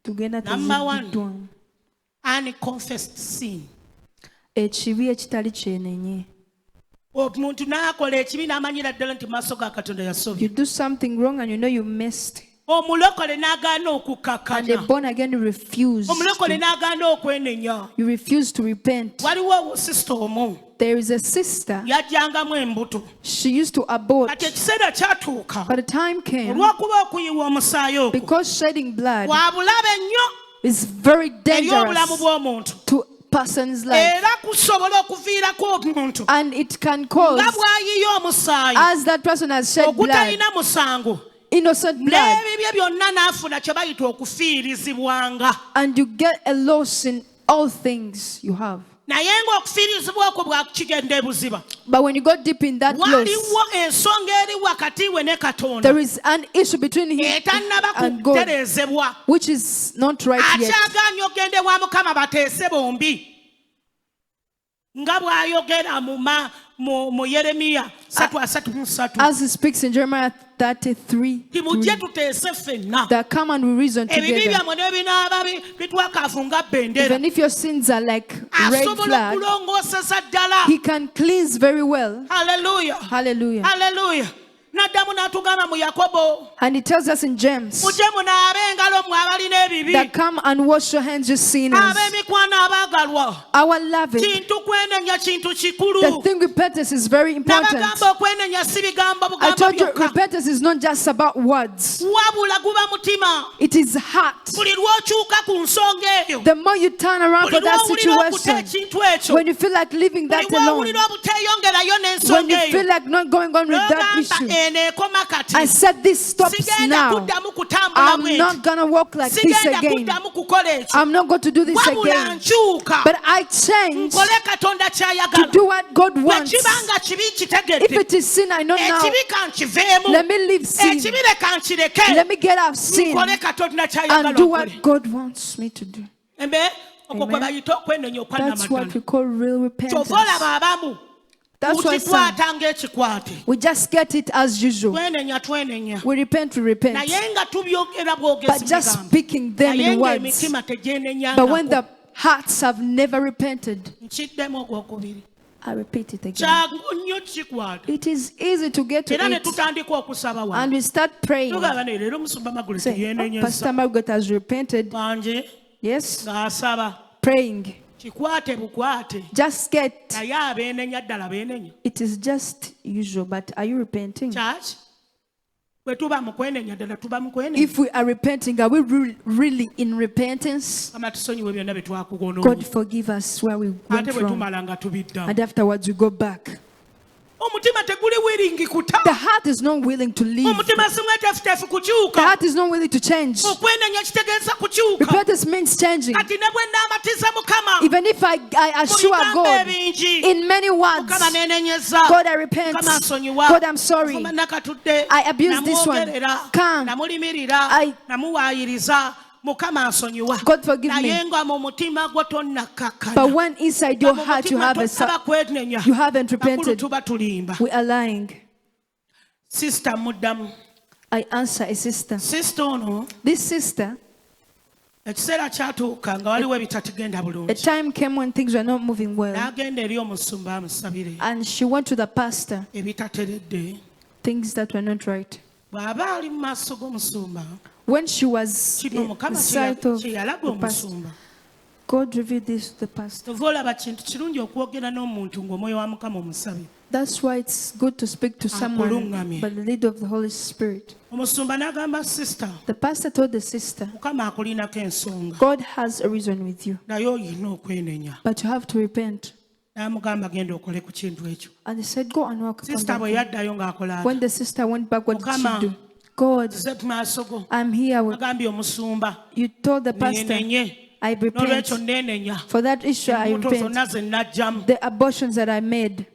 Number one, unconfessed sin. Ekibi ekitali kyenenye. Omuntu n'akola ekibi n'amanyira ddala nti maaso ga Katonda yasobya. You do something wrong and you know you missed. Omulokole n'agaana And okukakkana. the born again refused. Omulokole n'agaana okwenenya. You refuse to repent. Waliwo sister omu. There is a sister. Yajjangamu embuto. She used to abort. Kati ekiseera kyatuuka. But the time came, Olw'okuba okuyiwa omusaayi ogwo. because shedding blood Wa bulabe nnyo is very eri obulamu dangerous bw'omuntu. to person's life. Era kusobola okuviirako omuntu. And it can cause, Nga bw'ayiye omusaayi. as that person has shed blood, Ogutalina musango. innocent blood, N'ebibye byonna n'afuna kye bayita okufiirizibwanga. and you get a loss in all things you have. Naye ng'okufiirizibwa okwo bwakigenda ebuziba. But when you go deep in that loss, Waliwo ensonga eri wakati we ne Katonda. there is an issue between him Etannaba and God, kutereezebwa. which is not right yet. Akyagaanye ogende wa Mukama bateese bombi. Nga bw'ayogera mu Yeremiya 3:3. As he speaks in Jeremiah 33, Timujje tuteese ffenna. that come and we reason Ebibi together. byammwe n'ebinaaba bitwakaafu nga bendera. Even if your sins are like red Asobola flag, okulongoosesa ddala. he can cleanse very well. Hallelujah. Hallelujah. Hallelujah. N'addamu n'atugamba mu Yakobo. And he tells us in James Mujje munaabe engalo mmwe abalina ebibi. that come and wash your hands, you sinners. Ab'emikwano abaagalwa. Our loving, Kintu kwenenya kintu kikulu. the thing repentance is very important. Nabagamba okwenenya si bigambo I bugambo told you, byokka. repentance is not just about words. Wabula guba mutima. It is heart. Buli lw'okyuka ku nsonga eyo. The more you turn around Buli for that lw'owulira okuta situation, ekintu ekyo. when you feel like leaving Buli that alone, lw'owulira obuteeyongerayo when n'ensonga you eyo. feel like not going on with that N'ogamba issue, eno ekoma kati. I said this stops Sigenda now. kuddamu kutambula I'm bweti. not going to walk like this Sigenda again. kuddamu kukola ekyo. I'm not going to do this Wabula again. nkyuka. But I change Nkole Katonda to ky'ayagala. do what God Bwe wants. kibanga kibi If kitegedde. it is sin, I know now. Ekibi kankiveemu. Let me leave sin. Ekibi leka nkireke. Let me get out of sin Nkole Katonda and ky'ayagala do okole. what God wants me to do. Embe okwo kwe Amen. bayita okwenenya okwa That's what Namaddala. we call real repentance. Kyova olaba abamu That's why some, mukikwata ng'ekikwate. we just get it as usual. Twenenya. We repent, we repent. Naye nga tubyogera But bwogezi just bigambo. speaking them Naye in words. ng'emitima tegyenenyangako. But when the hearts have never repented, Nkiddemu ogwokubiri. I repeat it again. Kyangu nnyo kikwata. It is easy to get to Era ne it. tutandika okusaba wano. And we start praying. Tugamba ne leero Musumba Margaret Say, oh, yeenenyeza. Pastor Margaret has repented. Banje Yes, ng'asaba. praying. Kikwate bukwate. Just get. Naye abeenenya ddala beenenya. It is just usual, but are you repenting? Church. Bwe tuba mu kwenenya ddala tuba mu kwenenya. If we are repenting, are we really in repentance? Kama tusonyiwe byonna bye twakugonamu. God forgive us where we went Ate bwe wrong. tumala nga tubiddamu. And afterwards we go back. Omutima teguli wiringi kuta. The heart is not willing to leave. Omutima si mweteefuteefu The kukyuka. heart is not willing to change. Okwenenya kitegeeza kukyuka. Repentance means changing. Kati ne bwe nnaamatiza Mukama. Even if I assure Mu bigambo God ebingi. in many words, Mukama neenenyeza. God, I repent. Mukama nsonyiwa. God, I'm sorry. Mukama nakatudde. I abused this one. Namwogerera. Come. Namulimirira. Namuwaayiriza. Mukama nsonyiwa. God, forgive me. Naye nga mu mutima gwo tonnakkakkanya. But when inside your heart you have you haven't repented, tuba tulimba. we are lying. Sister muddamu. I answer a sister. Sister ono This sister, ekiseera kyatuuka nga waliwo ebitatigenda a bulungi. time came when things were not moving well, N'agenda eri omusumba amusabire and she went to the pastor, ebitateredde. things that were not right. Bw'aba ali mu maaso g'omusumba, When she was kino in Mukama the sight of kye yalaga the pastor, omusumba. God revealed this to the pastor. Tova olaba kintu kirungi okwogera n'omuntu ng'omwoyo wa Mukama omusabye. That's why it's good to speak to someone by the lead of the Holy Spirit. Omusumba n'agamba sister, The pastor told the sister, Mukama akulinako ensonga. God has a reason with you, Naye olina okwenenya. but you have to repent. N'amugamba genda okole ku kintu ekyo. And he said, go and walk upon Sister bwe that. yaddayo ng'akola When the sister went back, what did Mukama, she do? God, nze maaso go. I'm here. With, Agambye omusumba. you told the pastor, Neenenye. I repent. N'olwekyo neenenya. For that issue, I Embuto repent. zonna ze najjamu. The abortions that I made.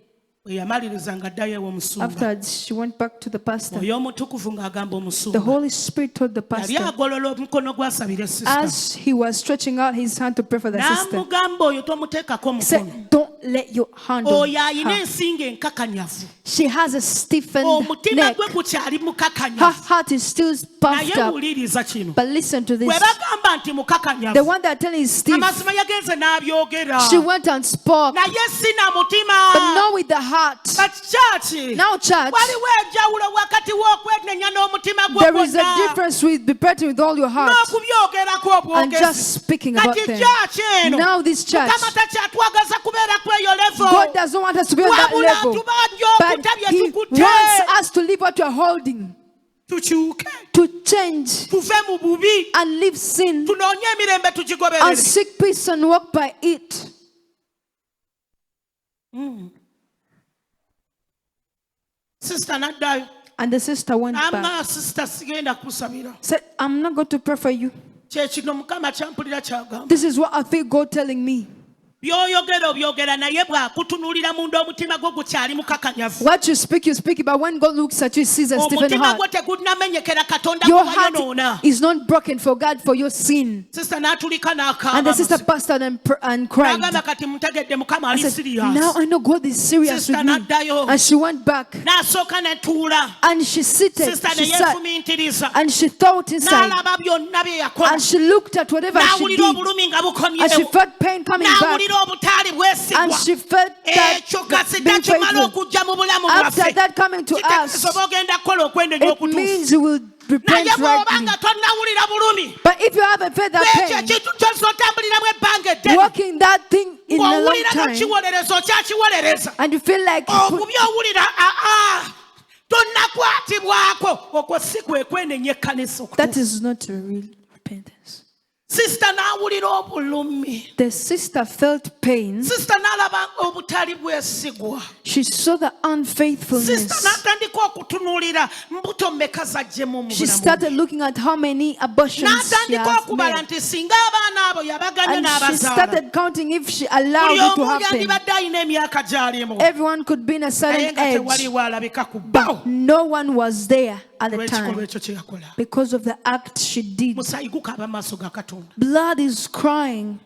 Bwe yamaliriza ng'addayo ew'omusumba. Afterwards, she went back to the pastor. Mwoyo Omutukuvu ng'agamba The omusumba. Holy Spirit told the Yali pastor, agolola omukono gw'asabira sister. as he was stretching out his hand to pray for the sister, N'amugamba oyo tomuteekako he mukono. said, don't let you handle oyo ayina her. ensinga enkakanyavu She has a stiffened omutima neck. gwe gukyali Her mukakanyavu heart is still puffed naye up. wuliriza kino But listen to bwe this. bagamba nti The mukakanyavu one that telling is stiff. amazima yagenze n'abyogera She went and spoke, naye sina mutima but not with the heart. but church Now, church, waliwo enjawulo wakati w'okwenenya n'omutima gwo there is a gwonna difference with be praying with all your heart n'okubyogerako and obwogezi just speaking about kati them. church eno Now, this church, mukama takyatwagaza kubeera ku eyo level God doesn't want us to be on that wabula level, atubanja but okuta bye He tukutte wants us to leave what we're holding, tukyuke to change tuve mu bubi and leave sin tunoonye emirembe and tugigoberere seek peace and walk by it. sister n'addayo And the sister went back. anga sister sigenda kusabira Said, I'm not going to pray for you. kyekino mukama kyampulira kyagamba This is what I feel God telling me. by'oyogera obyogera naye bw'akutunuulira munda omutima gwo gukyali mukakanyavu What you speak, but when God looks at you, he sees a stiffened omutima gwo heart. tegunnamenyekera katonda Your kubayonoona heart is not broken for God for your sin. sister n'atulika And the sister n'akaaba passed out and cried. n'agamba kati mutegedde mukama I ali said, serious now I know God is serious Sister with me. n'addayo. And she went back. n'asooka n'etuula And she seated. sister She ne sat. yeefumiitiriza And she thought inside. n'alaba byonna bye yakola And she looked at whatever she n'awulira did. obulumi nga And she bukomyewo felt pain coming back. n'awulira obutaali And bwesigwa she felt that ekyo being kasita kimala faithful. okujja mu bulamu After bwaffe that coming to kitegeeza us, oba ogenda kukola okwenenya it okutuufu means you will naye repent bw'oba rightly. nga tonnawulira bulumi But if you haven't felt that ekyo pain, ekintu kyose otambuliramu ebbanga eddene walking that thing in a long ng'owulira time, n'okiwolereza okyakiwolereza and you feel like obubi owulira tonnakwatibwako okwo si kwe kwenenya ekkanisa that okutuufu is not a real repentance. sisita n'awulira obulumi The sister felt pain. sisita n'alaba obutali bwesigwa She saw the sisita unfaithfulness. n'atandika okutunuulira mbuto mmeka zajjemu mu She bulamu started looking at how many abortions she n'atandika has okubala made. nti singa abaana abo yabaganya And she n'abazaala started counting if she allowed buli it to omu happen. yandibadde alina emyaka gy'alimu Everyone could be in a naye certain nga age, tewaliwo alabika ku bbawo but no one was there at the olw'ekikolwa time ekyo kye yakola because of the act she did. musaayi gukaaba mu maaso ga katonda Blood is crying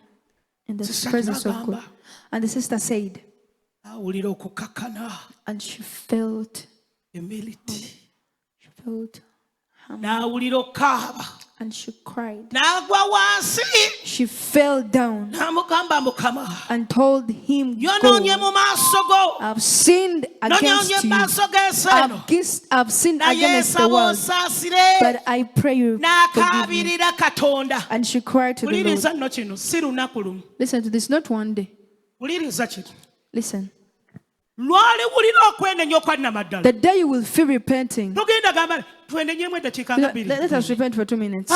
in the Sister presence of Nagamba. God. And the sister said, awulira okukakkana and she felt humility humble, n'awulira okukaaba and she cried. n'agwa wansi She fell down n'amugamba mukama and told him, yonoonye go. mu maaso go I've sinned nonyoonye against mu you. maaso g'ensi eno I've sinned naye against the nsaba world. onsaasire But I pray you forgive me. n'akaabirira katonda And she cried to the wuliriza Lord. nno kino si lunaku lumu Listen to this, not one day. wuliriza kino Listen. lwaliwulira okwenenya okwa nnamaddala The day you will feel repenting, togenda gamba twendenyemu eddakiika nga bbiri let us repent for 2 minutes.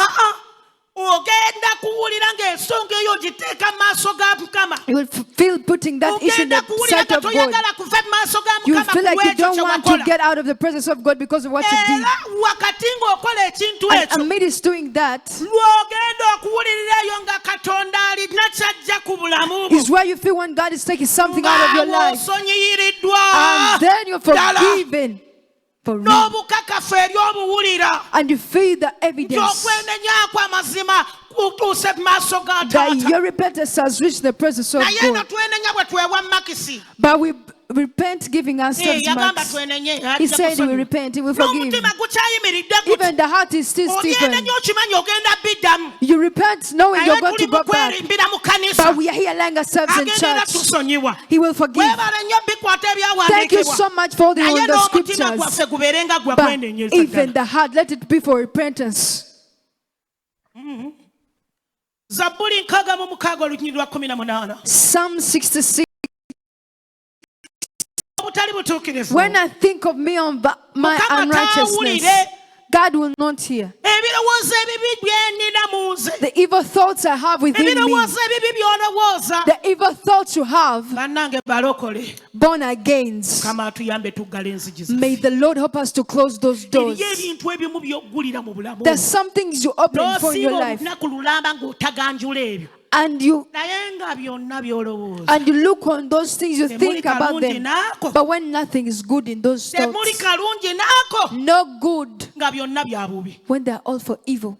ogenda kuwulira ng'ensonga eyo ogiteeka mu maaso ga mukama You will feel putting that issue in ogenda the kuwulira sight nga of God. toyagala kuva mu maaso ga You mukama feel like you kulwekyo don't kye want to wakola get out of the presence of God because of what you did. era wakati ng'okola ekintu And ekyo amidst doing that lw'ogenda okuwulirira eyo nga katonda alina kyajja ku bulamu bwo is where you feel when God is taking something out of your ng'awo life. osonyiyiddwa And then you're ddala forgiven for real. n'obukakafu eri obuwulira And you feel the evidence gy'okwenenyaako amazima kutuuse mu maaso ga that taata your repentance has reached the presence of naye no God. twenenya bwe twewa makisi But we repent giving ourselves yagamba marks. twenenye He said he will repent, he will forgive. n'omutima gukyayimiridde guti Even the heart is still stiffened. ogenda nnyo okimanyi ogenda biddamu You repent knowing you're naye going tuli to go mu back. kwerimbira mu kanisa But we are here lying ourselves in agenda era church. tusonyiwa He will forgive. webale nnyo bikwata Thank you ebyawandiikibwa so much for holding naye on the n'omutima scriptures. gwaffe gubeerenga gwa But kwenenyeza even ddala the heart, let it be for repentance. zabbuli 66 olunyiri lwa 18 Psalm 66. obutali butuukirivu When I think of me on my Mukama unrighteousness, taawulire God will not hear. ebirowoozo ebibi byenina mu nze The evil thoughts I have within me, ebirowoozo ebibi by'olowooza the evil thoughts you have, bannange balokole born against. kama atuyambe tuggala enzigi May the Lord help us to close those doors. eriyo ebintu ebimu by'oggulira mu bulamu There's some things you open for in your n'osiiba life, olunaku lulamba ng'otaganjula ebyo and you naye nga byonna by'olowooza look on those things, you Temuli think about kalungi them. naako But when nothing is good in those temuli thoughts, kalungi naako no good nga byonna bya bubi when they're all for evil.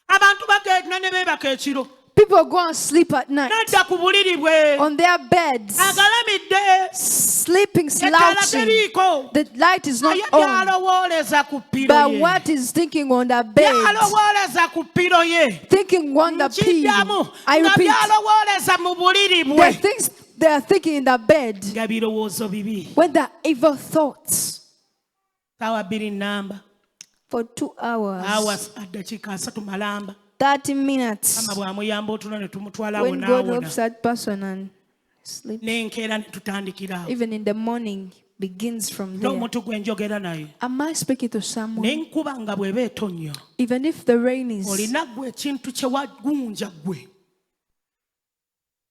abantu bagenda ne beebaka ekiro People people go and sleep at night n'adda ku buliri bwe on their beds, agalamidde sleeping, ettaala slouching. teriiko The light is not naye on. by'alowooleza ku piro But ye what is thinking on the bed? by'alowooleza ku piro ye Thinking on the pillow. kiddamu I nga repeat, by'alowooleza mu buliri the bwe things they are thinking in the bed, nga birowoozo bibi when the evil thoughts, saawa 2 nnamba for 2 hours, addakiika 3 malamba 30 minutes, ama bw'amuyamba otulo ne tumutwala when God awonaawona helps that person and sleep, n'enkeera ne tutandikira awo even in the morning, begins from there. n'omuntu gwe njogera naye Am I speaking to someone? n'enkuba nga bw'eba etonnya Even if the rain is, olina gwe ekintu kye wagunja gwe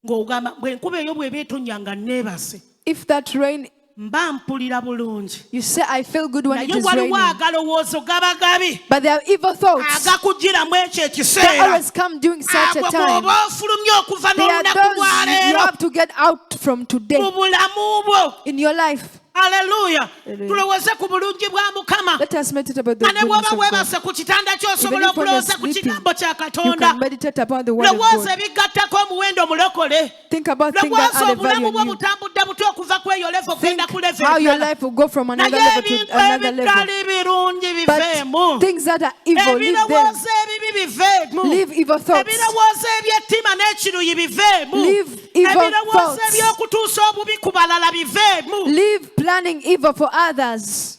ng'ogamba bw'enkuba eyo bw'eba etonnya nga neebase if that rain, mba mpulira bulungi you say, I feel good when it naye is waliwo raining. agalowoozo gaba gabi But there are evil thoughts agakugiramu ekyo that ekiseera always come during such a agwe time. bw'oba ofulumye okuva They are n'olunaku lwa those you leero have to get out from mu today bulamu bwo in your life. aleluya Hallelujah. tulowooze ku bulungi bwa mukama Let us meditate about the nga ne goodness bw'oba of God. weebase ku kitanda Even ky'osobola if when you're okulowooza ku sleeping, kigambo kya you katonda can meditate upon the word of lowooza God. ebigattako omuwendo omulokole Think about things that lowooza add a value obulamu bwo in you. butambudde buto okuva ku eyo levo Think okgenda ku levo how your endala life will go from another naye level to ebintu another level. ebitali birungi biveemu But things that are evil, leave them. ebirowoozo ebibi biveemu Leave evil thoughts. ebirowoozo ebyettima n'ekiruyi biveemu Leave evil ebirowoozo thoughts. eby'okutuusa obubi ku balala biveemu Leave planning evil for others.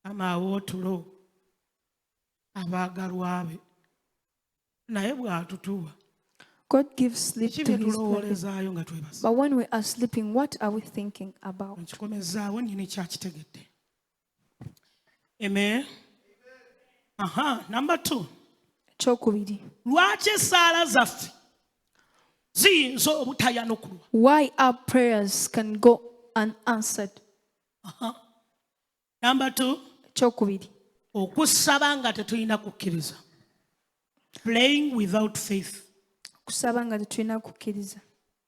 amaawo otulo abaagalwa be naye bw'atutuwa God gives sleep eki to bye his people. tulowoolezaayo nga twebasa But when we are sleeping, what are we thinking about? nkikomezaawo nnyini kyakitegedde amen number 2 Chokubiri. lwaki essaala zaffe ziyinza obutayanukulwa Why our prayers can go unanswered? number 2 Chokubiri. okusaba nga tetulina kukkiriza praying without faith Kusaba nga tetulina kukkiriza.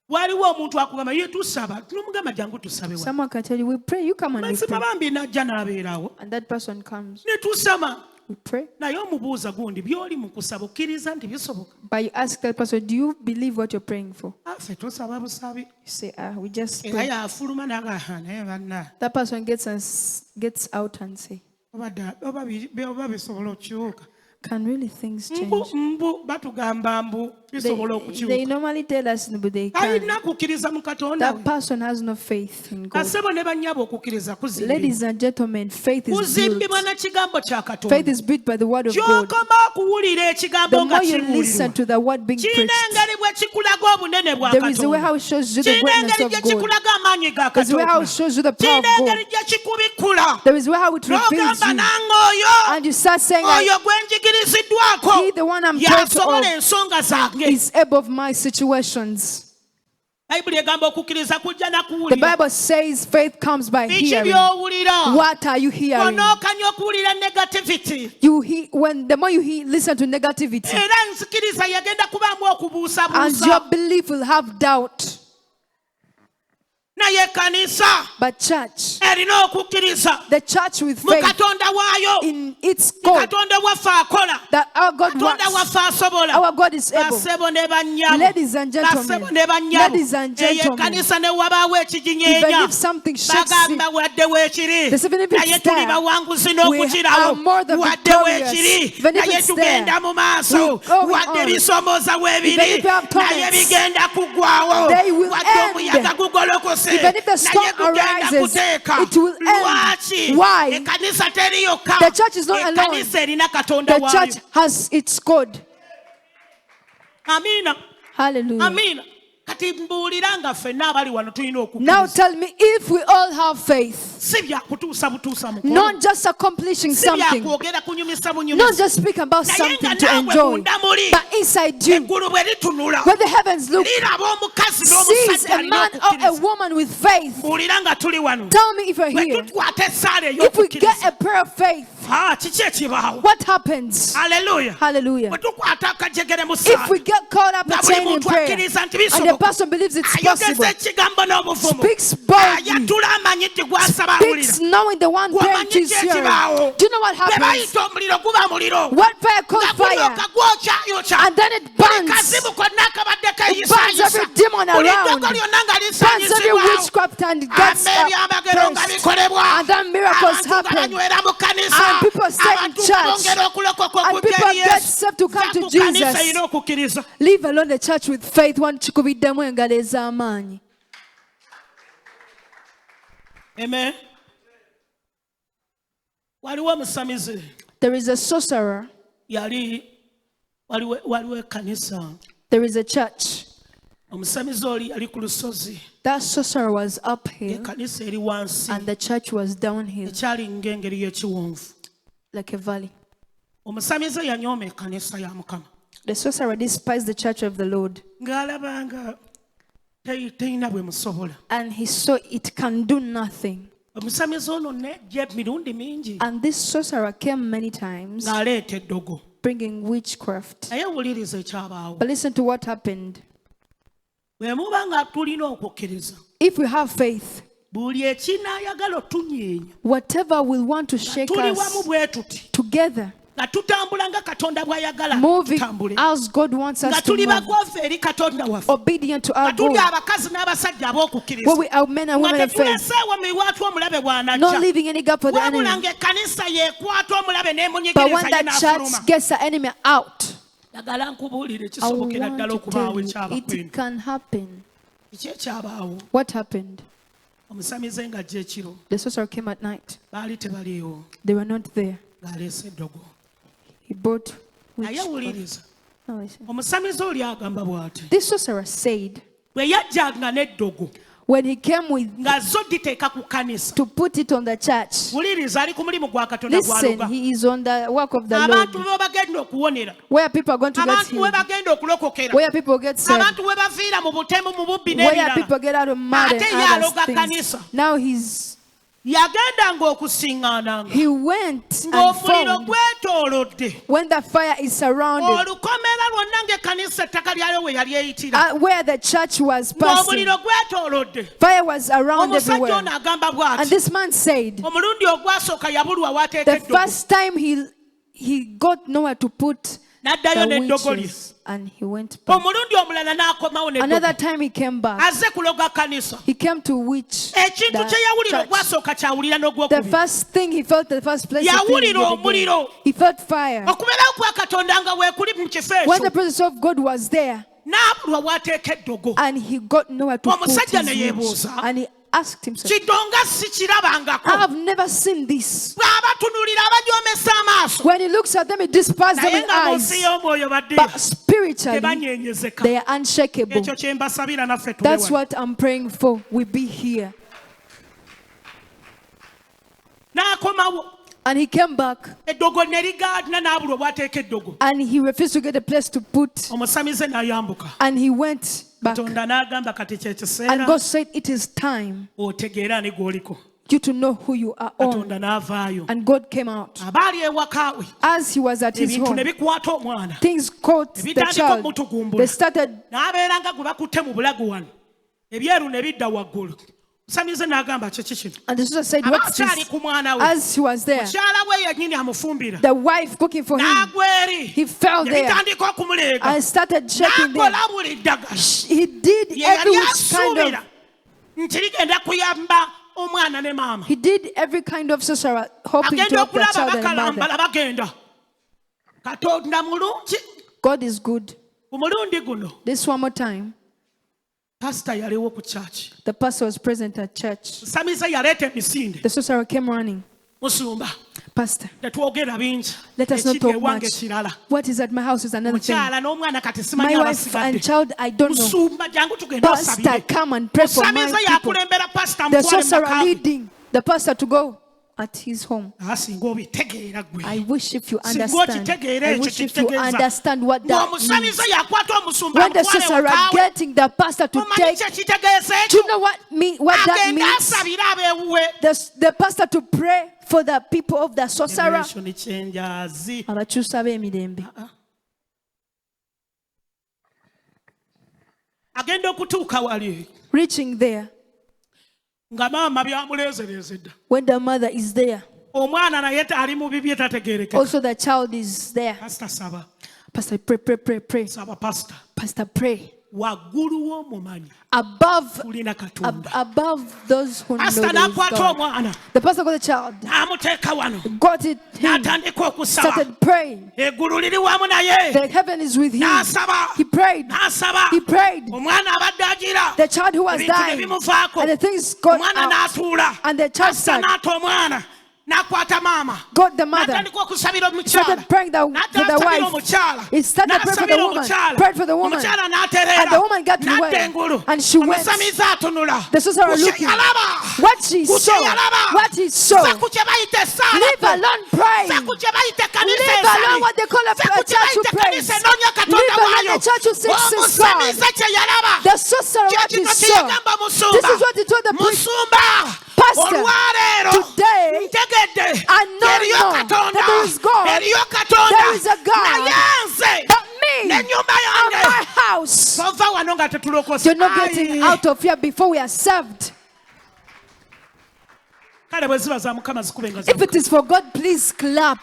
waliwo omuntu akugamba ye tusaba tulomugamba jangu tusabe wa Someone can tell you, we pray, you come and we mazima pray. bambi najja n'abeerawo And that person comes, ne tusaba we pray. naye omubuuza gundi by'oli mu kusaba okkiriza nti bisoboka But you ask that person, do you believe what you're praying for? ffe tusaba busabi You say, we just era pray. yafuluma naga naye banna That person gets out and say, oba bisobola okukyuka can really things change? mbu batugamba mbu bisobola They okukyuka normally tell us, but they talina can't. kukkiriza mu katonda That person has no faith in God. kasebo ne bannyabo okukkiriza kuzimbibwa Ladies and gentlemen, faith is built. kuzimbibwa n'ekigambo kya Faith katonda is built by the word of God. ky'okoma okuwulira ekigambo The nga more you listen kiwulirwa to the word being kirina preached, engeri bwe kikulaga obunene bwa there is a way katonda how it shows you the kirina greatness engeri of gye God. kikulaga amaanyi ga There is a way how katonda it shows you the power kirina of God. engeri gye kikubikkula There is a way how it reveals n'ogamba you. nange oyo And you start saying, oyo gwe njigiriziddwako He, the one I'm taught yasobola of, ensonga zange is able of my situations. bayibuli egamba okukkiriza kujja na The kuwulira Bible says faith comes by biki hearing. by'owulira What are you hearing? onookanya okuwulira negativity The more you listen to negativity, era nzikiriza yagenda kubaamu and okubuusabuusa your belief will have doubt. naye kanisa But church, erina okukkiriza the church with mu faith katonda waayo in its God, katonda waffe akola that our God katonda works, waffe asobola our God is able. basebo ne bannyabo Ladies and gentlemen, basebo ne bannyabo ladies and eyo gentlemen, ekkanisa ne wabaawo even ekiginyeenya if something shakes it, bagamba wadde weekiri They say, even if it's naye tuli there, bawanguzi we n'okukirawo are more than wadde victorious. weekiri Even if naye it's tugenda there, mu maaso we're going wadde on. bisomooza Even weebiri if you have naye torments, bigenda kuggwawo they will wadde end. omuyaga gugolokose Even if the storm naye gugenda arises, kuteeka it will end. lwaki Why? ekkanisa teri yokka The church is not alone. ekkanisa erina katonda The waayo church has its God. amiina Hallelujah. amiina kati mbuulira nga ffenna abali wano tulina Now okukkiriza tell me, if we all have faith, si byakutuusa butuusa mukono not just accomplishing si something, byakwogera kunyumisa not bunyumisa just speak about naye nga something to naawe enjoy, munda muli but inside you, eggulu bwe litunula where the heavens look, liraba omukazi sees n'omusajja a alina man or a okukkiriza woman with faith. mbuulira nga tuli wano Tell me if you're bwe here. tukwata essaala If we get ey'okukkiriza a prayer of faith, What happens? Hallelujah. Hallelujah. If If we get caught up in saying in prayer, and the person believes it's possible, speaks boldly, speaks knowing the one praying to his hearing, do you know what happens? What fire calls fire, and then it burns. It burns every demon around, burns every witchcraft, and it gets praised. And then miracles happen, and people stay in church, and people get saved to come to Jesus. Leave alone the church with faith. One chikubiddemu engalo ez'amaanyi. Amen. Waliwo omusamize. There is a sorcerer. Waliwo ekkanisa. There is a church. Omusamize oli yali ku lusozi. That sorcerer was uphill, Ekkanisa eri wansi. and the church was downhill, Ekyali ng'engeri y'ekiwonvu. like a valley. Omusamize yanyooma ekkanisa ya Mukama. The sorcerer despised the church of the Lord, Ng'alaba nga teyina bwe musobola. and he saw it can do nothing. Omusamize ono nejja mirundi mingi. And this sorcerer came many times, Ng'aleeta eddogo. bringing witchcraft. Naye wuliriza ekyabaawo. But listen to what happened. Bwe muba nga tulina okukkiriza. If we have faith, Buli ekinaayagala otunyeenya. whatever will want to shake Tuli us wamu bwe tuti. together, Nga tutambula nga Katonda bw'ayagala moving tutambule. as God wants Nga us to tuli move, bagoofu eri Katonda waffe. obedient to our Nga tuli God, abakazi n'abasajja ab'okukkiriza. where we are men and Nga women of faith, tetuleseewo miwaatu omulabe not bw'anajja. leaving any gap for the Wabula enemy. ng'ekkanisa yeekwata omulabe But when n'emunyigiriza ye that n'afuluma. church gets the enemy out, Njagala nkubuulire I kisobokera want ddala to okubaawo tell you, ekyaba it kwenu. can happen. Kiki ekyabaawo? What happened? Omusamize ng'ajja ekiro. The sorcerer came at night. Baali tebaliiwo. They were not there. Ng'aleese eddogo. He brought Naye witchcraft. wuliriza. No, listen. Omusamize oli agamba bw'ati. This sorcerer said, Bwe yajjanga n'eddogo. when he came with Nga zo diteeka ku kkanisa. to put it on the church, Wuliriza ali ku mulimu gwa Katonda listen, gw'aloga. he is on the work of the Abantu Lord, we bagenda okuwonera. where people are going to get Abantu we healed, bagenda okulokokera. where people get saved, Abantu we bafiira mu butemu mu bubbi where n'ebirala. people get out of mud and Ate ye other aloga things. kkanisa. Now Yagendanga okusiŋŋaananga. he went and Ng'omuliro found, gwetoolodde. when the fire is surrounded, Olukomera lwonna ng'ekkanisa ettaka lyayo we yali eyitira. where the church was passing, Ng'omuliro gwetoolodde. fire was around Omusajja everywhere. ono agamba And bw'ati. this man said, Omulundi ogwasooka yabulwa w'ateeka the eddogo. first time he got nowhere to put N'addayo the n'eddogo lye. witches, and he went back. Omulundi omulala n'akomawo Another n'eddogo. time he came back. Azze kuloga kkanisa. He came to witch Ekintu kye yawulira church. ogwasooka kyawulira The n'ogwokubiri. first thing he felt, the first place he felt, Yawulira omuliro. he felt fire. Okubeerawo kwa Katonda nga weekuli mu kifo When the ekyo. presence of God was there, N'abulwa w'ateeka eddogo. and he got nowhere to put Omusajja ne his witch, yeebuuza. and he asked himself, Kidonga si kirabangako. I have never seen this. Bw'abatunuulira abagyomesa amaaso. When he looks at them, he despises them Naye in nga mu eyes, nsi y'omwoyo badde but spiritually, tebanyeenyezeka. they are unshakable. Ekyo kye mbasabira naffe tube That's wano. what I'm praying for. We be here. N'akomawo. And he came back, Eddogo ne ligaana n'abulwa bw'ateeka eddogo. and he refused to get a place to put, Omusamize n'ayambuka. and he went back. Katonda n'agamba kati kye And kiseera God said, it is time otegeere ani gw'oliko. you to know who you are on. Katonda n'avaayo. And God came out. Abaali ewaka we. As he was at his Ebintu ne home, bikwata omwana. things caught the Ebitandika child. okumutugumbula. They started, N'abeera nga gwe bakutte mu bulago wano. Ebyeru ne bidda waggulu. Musamize n'agamba kiki kino. and the sister said, what's Abakyali this? ku mwana we. As he was there, Mukyala we yennyini amufumbira. the wife cooking for him, N'agwa eri. he fell Ne there bitandika okumuleega. and started shaking them. N'akola buli ddagala. He did Ye every yali which kind asuubira of, nti ligenda kuyamba omwana ne maama. he did every kind of sorcerer, hoping to Agenda help the okulaba child and the mother. bakalambala bagenda. Katonda mulungi. God is good. Ku mulundi guno This one more time, pasita yaliwo ku kyaki. the pastor was present at church. Musamize yaleeta emisinde. The sorcerer came running. Musumba Pastor, tetwogera bingi. let us not Ekiri talk ewange much. kirala. What is at my house is another thing. Mukyala n'omwana kati My simanyi wife and abasigadde. child, I don't know. Musumba jangu tugende Pastor, osabire. come and pray for Musamize my people. yakulembera pasita The mutwale mu sorcerer maka ge. leading the pastor to go at his home. Singa obitegeera gwe. I wish if you Singa understand. okitegeera I ekyo wish if you kitegeeza. understand what that means. Ng'omusamize yakwata omusumba When the amutwale sorcerer ewaka we. getting the pastor to Omanyi take, kye kitegeeza do you ekyo? know what that Agenda means? asabire abeewuwe. The pastor to pray for the people of the sorcerer. Generation changers. Abakyusa b'emirembe. Agenda okutuuka wali. Reaching there. Nga maama byamuleezereza edda. When the mother is there. Omwana naye ali mu bibye tategeerekeka. Also the child is there. Pastor saba. Pastor, pray. Saba pastor. Pastor, pray. Waggulu w'omumanyi. Above those who know pastor n'akwata omwana. The pastor got the child. N'amuteeka wano. Got it him. N'atandika okusaba. Started praying. Eggulu liri wamu naye. The heaven is with him. N'asaba. He prayed. N'asaba. He prayed. Omwana abadde agira. The child who was dying. And the things got omwana n'atuula. And the child started. N'ata omwana. N'akwata maama. God the mother. Started praying for the wife. He started praying for the woman. Prayed for the woman. And the woman got well. And she went. The sorcerer looking. What she saw. What he saw. Leave alone praise. Leave alone what they call a church who prays. Leave alone the church who sings his God. The sorcerer what he saw. This is what he told the priest. Pastor, today, I know that there is God. There is a God. But me and my house, you're not getting out of here before we are served. If it is for God, please clap.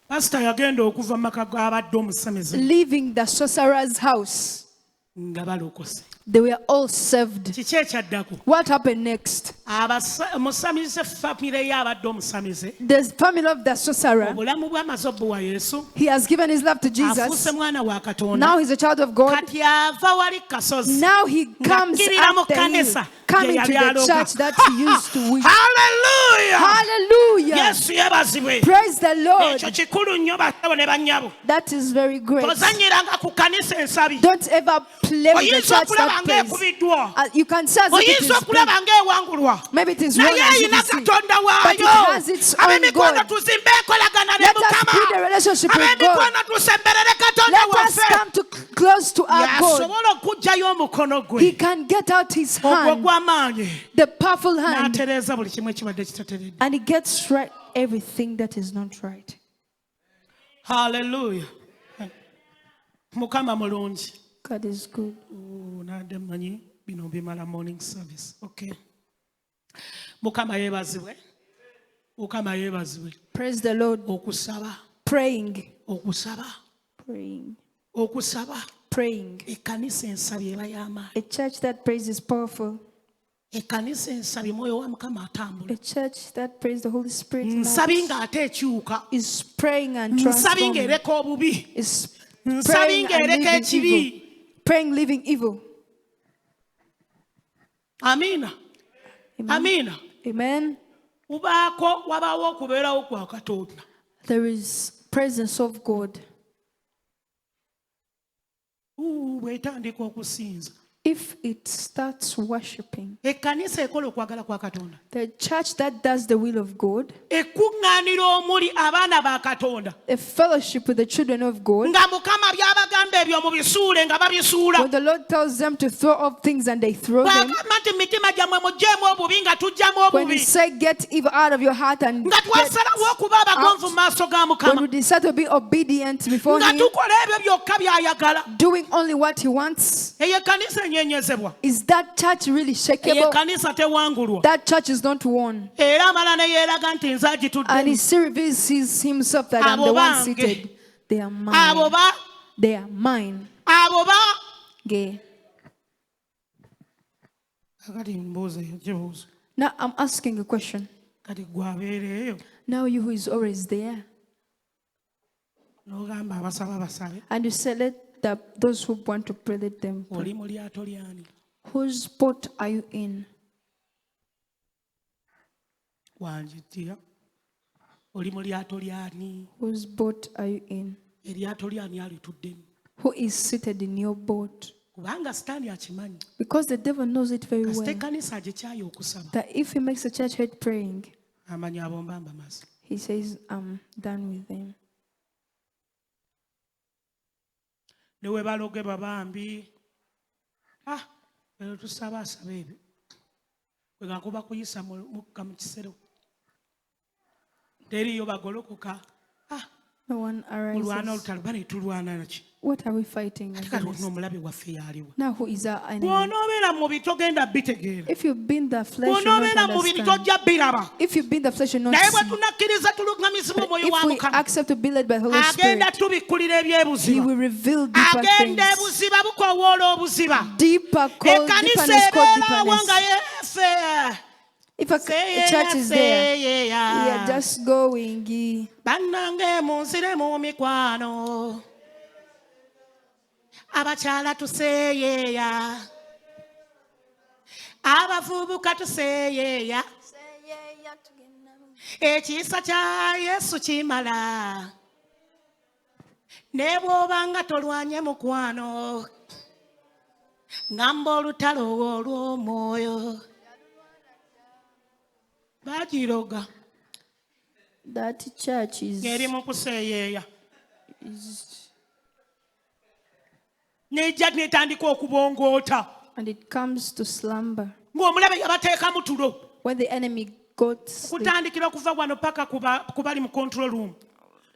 Pastor yagenda okuva maka g'abadde omusemeze. Leaving the sorcerer's house. Nga balokose. They were all saved. Kiki ekyaddako? What happened next? Omusamize famire y'abadde omusamize. The family of the sorcerer. Obulamu bw'amaze obbuwa Yesu. He has given his love to Jesus. Afuuse mwana wa Katonda. Now he's a child of God. Kati ava wali kasozi. Now he comes up the hill, coming to the church that he used to win. Hallelujah! Hallelujah! Yesu yebazibwe. Praise the Lord. Ekyo kikulu nnyo basabo ne bannyabo. That is very great. Tozanyiranga ku kanisa ensabi. Don't ever play with the church that prays. You can say as if it is big. Maybe it is wrong as it is, but it has its own God. Let us build a relationship with God. Let us come close to our God. He can get out his hand, the powerful hand, and he gets right everything that is not right. Hallelujah. Mukama mulungi. God is good. Nade manyi bino bimala morning service. Okay. Mukama yebazibwe. Mukama yebazibwe. Praise the Lord. Okusaba. Praying. Okusaba. Praying. Okusaba. Praying. Ekanisa ensabi eba y'amaanyi. A church that prays is powerful. Ekanisa ensabi mwoyo wa Mukama atambula. A church that prays the Holy Spirit nsabi ng'ate ekyuka. is praying and transforming. Nsabi ng'ereka obubi. Is praying and living evil. Praying, living evil. Amina. Amina. Amen. There is presence of God. If it starts worshiping, the church that does the will of God, a fellowship with the children of God, when the Lord tells them to throw off things and they throw them, when we say get evil out of your heart and get out, when we decide to be obedient before Him, doing only what He wants, is that church really shakeable? That church is not won. And He still reveals Himself that I'm the one seated. They are mine. They are mine. Gay. Now I'm asking a question. Now you who is always there, and you say let those who want to pray, let them pray. Whose boat are you in? Whose boat are you in? Who is seated in your boat? Because the devil knows it very well, that if he makes a church head praying, he says, I'm done with them. Tusaba asaba ebyo bwe gakuba kuyisa mukka mu kisero teriyo bagolokoka. No one arises. What are we fighting against? Now who is our enemy? If you bend the flesh, you not understand. If you bend the flesh, you not see. But if we accept to be led by the Holy Spirit, He will reveal deeper things. Deepness called deepness. If a church is there, we are just going. Abachala tuseyeya abavubuka tuseyeya ekisa kya Yesu kimala ne bw'obanga tolwanye mukwano ngamba olutalo olw'omwoyo bagiroga. That church is ngeri mu kuseyeya netandika okubongoota and it comes to slumber. Ng'omulabe yabateekamu tulo when the enemy got kutandikira okuva wano paka kubali mu control room.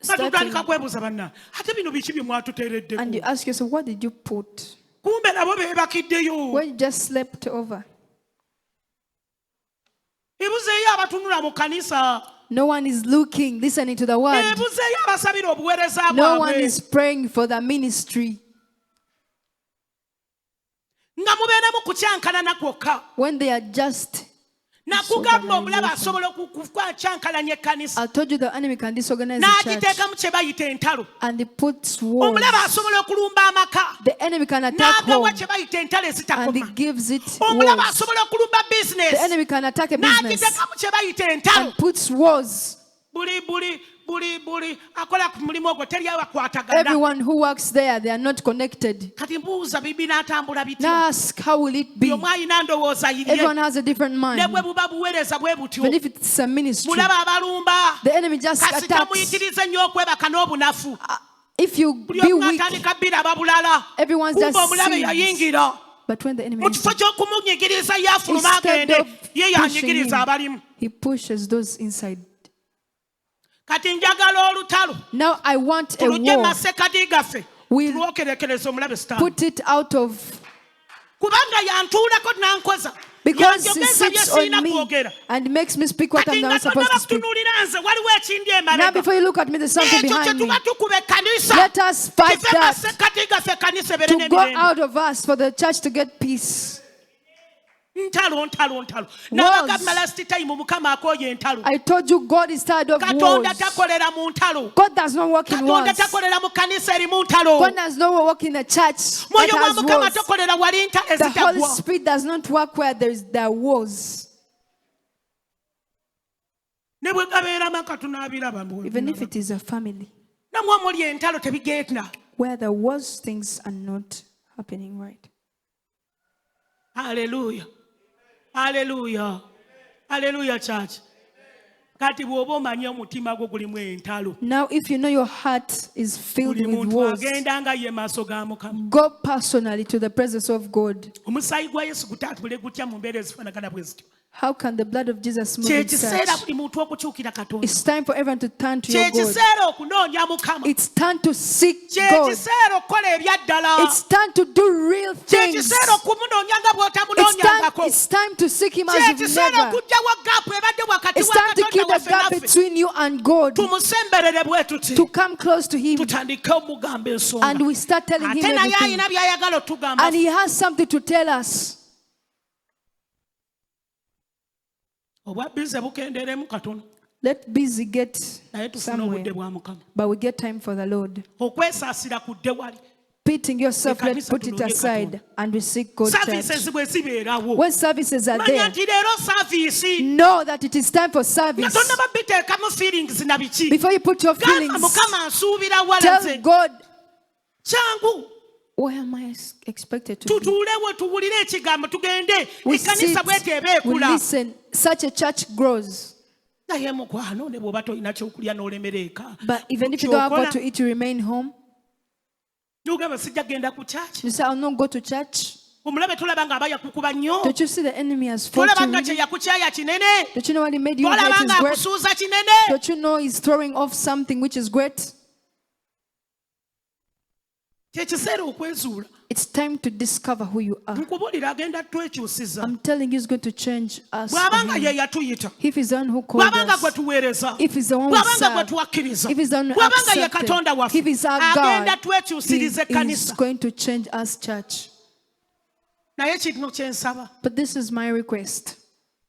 Batutandika kwebuuza banna ate bino biki bye mwatuteereddeko. And you ask yourself, what did you put? Kumbe nabo beebakiddeyo. When you just slept over. Ebuzeeyo abatunula mu kanisa. No one is looking, listening to the word. Ebuzeeyo abasabira obuweereza bwabwe. No one is praying for the ministry. When they are just I told you the enemy can disorganize the church. And he puts walls. The enemy can attack home. And he gives it walls. The enemy can attack a business. And puts walls. Everyone who works there, they are not connected. Now ask, how will it be? Everyone has a different mind. Even if it's a ministry, the enemy just attacks. If you be weak, everyone's just seeing. But when the enemy instead of pushing him, he pushes those inside. Now I want a war. We'll put it out of. Because he sits on me and makes me speak what I'm not supposed to speak. Now before you look at me, there's something behind me. Let us fight that to go out of us for the church to get peace. Wars. I told you God is tired of wars. God does not work in wars. God does not work in a church that has wars. The Holy Spirit does not work where there are wars. Even if it is a family where there was things are not happening right. Hallelujah. Hallelujah. Hallelujah, church. Now, if you know your heart is filled with wars, go personally to the presence of God. How can the blood of Jesus move in such? It's time for everyone to turn to your God. It's time to seek God. It's time to do real things. It's time to seek Him as you've never. It's time to keep the gap between you and God, to come close to Him. And we start telling Him everything. And He has something to tell us. Let busy get somewhere, but we get time for the Lord. Pitting yourself, let's put it aside and we seek God's church. When services are there, know that it is time for service. Before you put your feelings, tell God, where am I expected to be? We sit, we listen. Such a church grows. But even if you don't have what to eat, you remain home. You say, I'll not go to church. omulabe tulaba ng'abaya kukuba nnyo Don't you see the enemy has fought tulaba you? nga Really? kye yakukyaya kinene Don't you know what he made you great olaba is great? ng'akusuuza kinene Don't you know he's throwing off something which is great? kyekiseera okwezuula It's time to discover who you are. nkubuulira agenda twekyusiza I'm telling you, he's going to change us. bw'abanga for ye him. yatuyita If he's the one who called bw'abanga gwe us, tuweereza if he's the one we bw'abanga gwe serve, twakkiriza if he's the one who bw'abanga ye accepted, katonda waffe if he's our agenda God, twekyusiriza he is ekkanisa going to change us, church. naye kino kye nsaba But this is my request.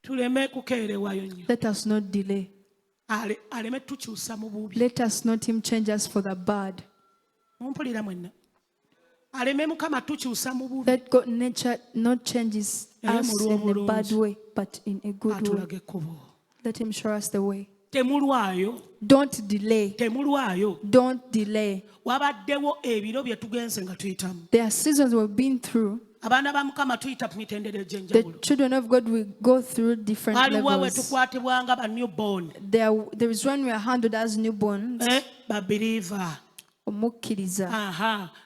tuleme kukeerewayo nnyo Let us not delay. aleme tukyusa mu bubi Let us not him change us for the bad. mumpulira mwenna aleme mukama tukyusa mu bubi Let God nature not change us in a bad way, but in a good way. atulaga ekkubo Let him show us the way. temulwayo Don't delay. temulwayo Don't delay. wabaddewo ebiro bye tugenze nga tuyitamu There are seasons we've been through. abaana ba mukama tuyita mu mitendera The egy'enjawulo children of God will go through different waliwo we levels. tukwatibwanga ba newborn There is one we are handled as newborns. ba believer Omukkiriza.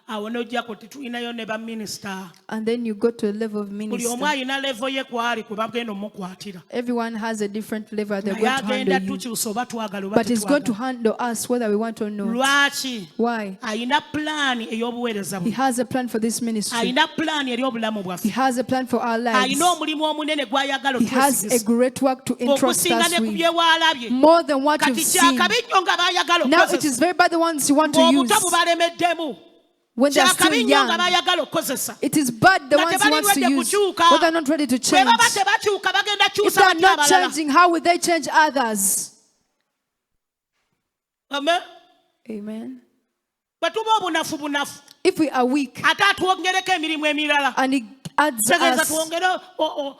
awo n'ojjako tetulinayo ne baminisita And then you go to a level of buli minister. omu alina levo ye kwali kwe bagenda omukwatira Everyone has a different level they're naye going to agenda handle you. tukyusa oba twagala oba But he's going to tetwagala handle us whether we want or not. lwaki Why? alina pulaani ey'obuweereza He bwe has a plan for this ministry. alina pulaani eri obulamu He bwaffe has a plan for our lives. alina omulimu omunene gw'ayagala He has a otwesigisa great work to entrust okusinga us ne ku with. byewaalabye More than what you've kati seen. kyakabi nnyo nga baayagala Now it okukozesa is very bad the ones you want to use ng'obuto bubalemeddemu when they're still kyakabi nnyo nga young. baayagala okukozesa It is bad the nga ones he wants to tebali use ready kukyuka when they're not ready to bwe change. baba tebakyuka bagenda If kyusa they are batya not abalala changing, how will they change others? Amen. Amen. bwe tuba obunafu bunafu If we are weak ate atwongereko emirimu emirala and it adds tegeeza us, twongere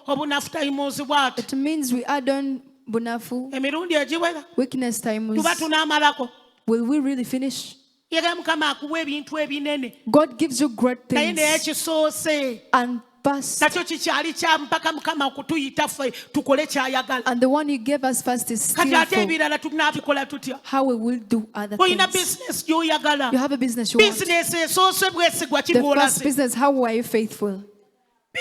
obunafu tayimuzi bwati it means we add on bunafu, emirundi egiwera weakness times. tuba tunaamalako Will we really finish? yega mukama akuwa ebintu ebinene God gives you great naye things neyekisoose and past, nakyo kikyali kya mpaka mukama okutuyita ffe tukole kyayagala and the one He gave us first is kati still ate for ebirala tunaabikola tutya how we will do other olina things. bizinesi gy'oyagala You have a business you want. bizinesi esoose bwesigwa The first kibwolase business, how were you faithful?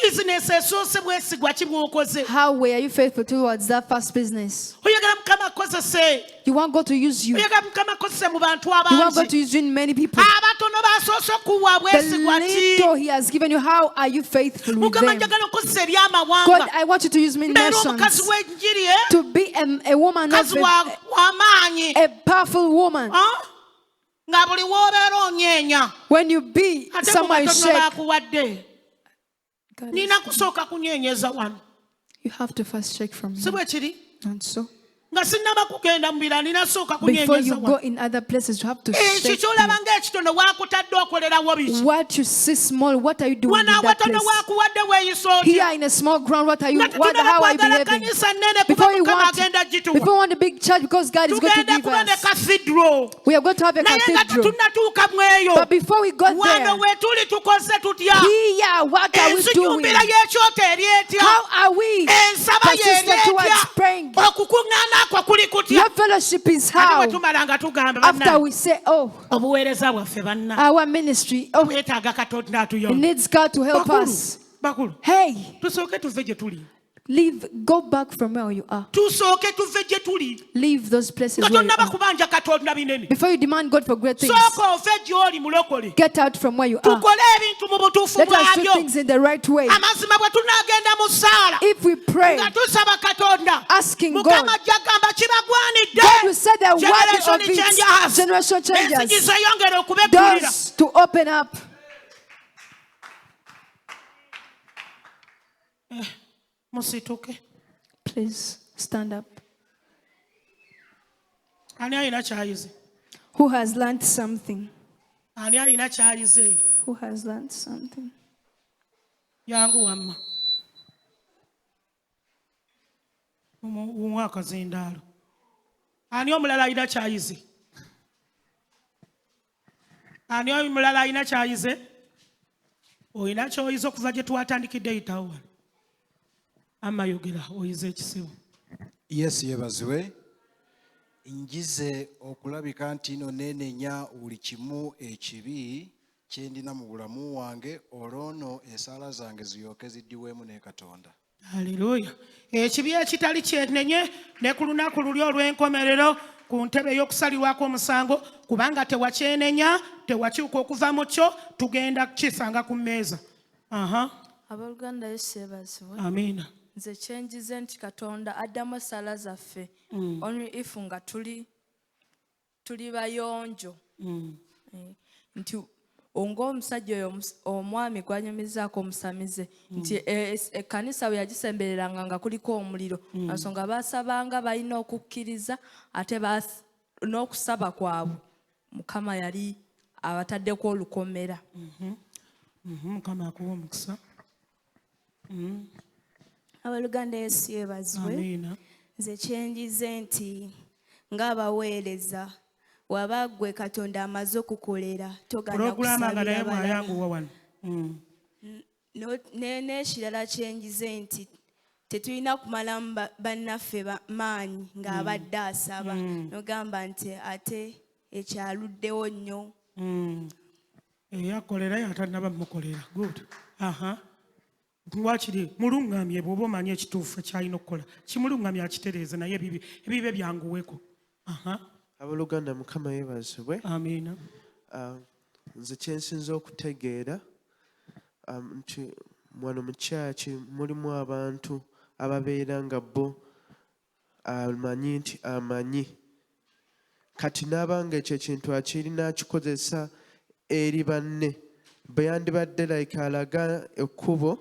bizinesi esoose bwesigwa kibwokoze How were you faithful towards that first business? oyagala mukama akozese You want God to use you. oyagala mukama akozese mu bantu You want God to abangi use you in many people. abatono basoose okuwa The bwesigwa ki little He has given you, how are you faithful with mukama them? njagala okozesa eri God, amawanga I want you to use me in mbeera omukazi nations w'enjiri to be a woman of mukazi w'amaanyi a powerful woman. nga buli w'obeera onyeenya When you be ate somewhere you kubatono shake, bakuwadde God, nina kusooka kunyeenyeza wano you have to first shake from si Him. bwe kiri And so, nga sinnaba kugenda mu birala nina sooka before kunyeenyeza you go wano in other places, you have to ekyo shake. ky'olaba ng'ekitono waakutadde okolerawo biki What you see small, what are you doing in wana that awatono place? waakuwadde weeyisa otya Here in a small ground, what are you? nga tetunaba How are you kwagala behaving? kanisa nnene Before kuba you mukama want, agenda before gituwa you want a big church, because God is going to tugenda give kuba ne us. cathedral We are going to have a naye nga cathedral. tetunnatuuka mu eyo But before we got wano there, we tuli tukoze tutya here, what are we ensi doing? nyumbira y'ekyoto eri etya How are we ensaba y'eri persistent towards etya praying? okukuŋŋaana kwo kuli kutya Your fellowship is ate bwe how? tumala nga tugamba After banna we say, oh, obuweereza bwaffe banna our ministry, oh, bwetaaga katonda it atuyonda needs God to help bakulu us. bakulu Hey, tusooke tuve gye tuli go back from where you are. tusooke tuve gye tuli Leave those places nga where you tonnaba are. kubanja katonda binene Before you demand God for great things, sooka ove gy'oli mulokole get out from where you are. tukole ebintu mu butuufu Let us do bwabyo things in the right way. amazima bwe tunaagenda mu ssaala If we pray, nga tusaba katonda asking God, mukama ajja gamba kibagwanidde God will say the word Generation of it. changers. Generation enzigi changers. zeyongera okubeggulira Doors to open up. musituke Please stand up. ani alina kyayize Who has learned something? ani alina kyayize Who has learned something? yangu wamma muwa akazindaalo ani omulala alina kyayize ani omulala alina kyayize olina kyoyize okuva gye twatandikidde eyitawo wano amayogera oyize ekisibo Yesu yeebazibwe. Njize okulabika nti ino neenenya buli kimu ekibi kye ndina mu bulamu wange olw'ono ensaala zange ziryoke ziddiweemu ne Katonda. Haleluya. Ekibi ekitali kyenenye ne ku lunaku luli olw'enkomerero ku ntebe y'okusalirwako omusango kubanga tewakyenenya tewakyuka okuva mu kyo tugenda kukisanga ku mmeeza. Abooluganda Yesu yeebazibwe. Amiina. Nze kyenjize nti Katonda addamu essaala zaffe only if nga tuli bayonjo nti ng'omusajja oyo omwami gwanyumizaako omusamize nti ekkanisa bwe yagisembereranga nga kuliko omuliro ensonga baasabanga balina okukkiriza ate n'okusaba kwabwe Mukama yali abataddeko olukomera. Mukama akuwa omukisa. Abooluganda Yesu yeebazibwe. Amiina. Nze kyenjize nti ng'abaweereza waba ggwe Katonda amaze okukolera togenda kusabira balala. N'ekirala kyenjize nti tetulina kumalamu bannaffe maanyi ng'abadde asaba n'ogamba nti ate ekyaluddewo nnyo. Eyakolera yatanaba mukolera. Good. Wakiri mulungamye bw'oba omanyi ekituufu ekyalina okukola kimulungamye akitereeze naye ebibe byanguweko. Abooluganda Mukama yeebazibwe. Amiina. Nze kyensinza okutegeera nti wano mu kyaki mulimu abantu ababeera nga bo amanyi nti amanyi kati n'abanga ekyo ekintu akirina akikozesa eri banne bwe yandibadde like alaga ekkubo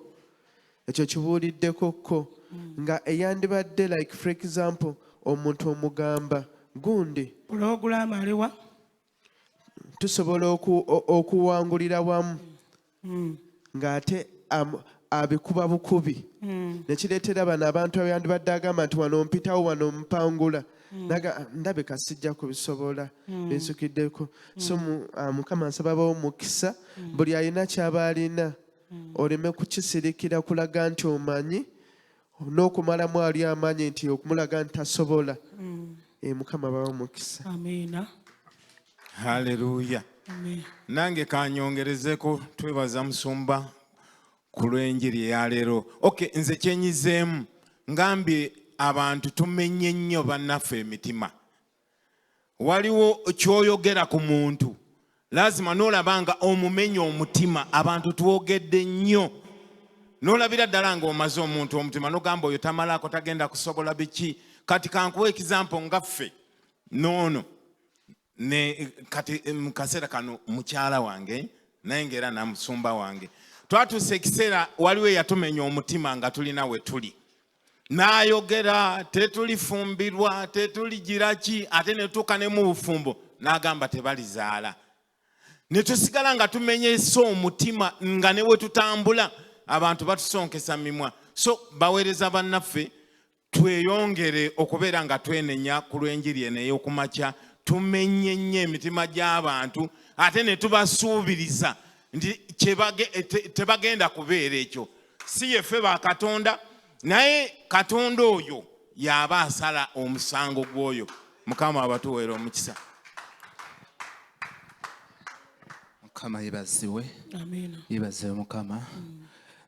ekyo kibuuliddekokko nga eyandibadde like for example omuntu omugamba gundi pulogulaamu aliwa tusobola okuwangulira wamu ng'ate abikuba bukubi nekireetera bano abantu abyandibadde agamba nti wano mpitawo wano mpangula ndabe kasijja kubisobola binsukiddeko. So Mukama nsaba bawo mukisa buli alina kyaba alina oleme kukisirikira kulaga nti omanyi n'okumalamu ali amanyi nti okumulaga nti tasobola. Mukama bawo mukisa. Amiina. Haleluya. Nange kanyongerezeko twebaza musumba ku lw'enjiri eya leero. Nze kyenyizeemu ngambye abantu tumenye nnyo bannaffe emitima. Waliwo kyoyogera ku muntu lazima n'olabanga omumenya omutima. Abantu twogedde nnyo n'olabira ddala ng'omaze omuntu omutima n'ogamba oyo tamalako tagenda kusobola biki. Kati kankuwa ekizampo ngaffe noono ne kati mu kaseera kano mukyala wange naye ng'era na musumba wange twatuuse ekiseera waliwo eyatumenya omutima nga tulina we tuli n'ayogera tetulifumbirwa tetuligira ki ate ne tuuka ne mu bufumbo n'agamba tebalizaala ne tusigala nga tumenyese omutima nga ne we tutambula abantu batusonkesa mimwa. So baweereza bannaffe tweyongere okubeera nga twenenya ku lw'enjiri eno ey'okumakya tumenye nnyo emitima gy'abantu ate ne tubasuubiriza nti tebagenda kubeera ekyo. Si yeffe ba Katonda naye Katonda oyo y'aba asala omusango gw'oyo. Mukama abatuweera omukisa. Mukama yeebazibwe. Amiina. Yeebazibwe Mukama.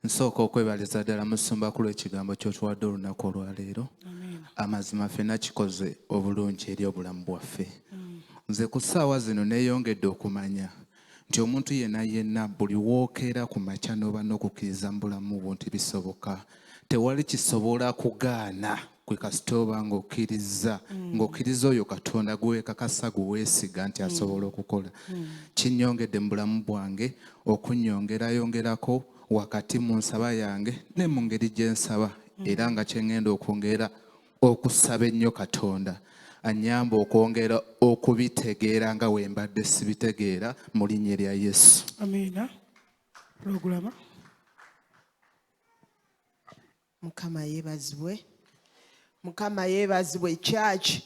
Nsooka okwebaliza ddala musumba ku lw'ekigambo ky'otuwadde olunaku olwaleero. Amazima ffenna kikoze obulungi eri obulamu bwaffe. Nze ku ssaawa zino neeyongedde okumanya nti omuntu yenna buli wookeera ku makya n'oba n'okukkiriza mu bulamu bwo nti bisoboka. Tewali kisobola kugaana kwe kasita oba ng'okkiriza oyo Katonda gwekakasa gweweesiga nti asobola okukola. Kinnyongedde mu bulamu bwange okunnyongerayongerako wakati mu nsaba yange ne mu ngeri gye nsaba era nga kye ŋŋenda okwongera okusaba ennyo Katonda anyamba okwongera okubitegeera nga we mbadde sibitegeera mu linnya lya Yesu. Amiina. Pulogulama. Mukama yeebazibwe. Mukama yeebazibwe. Church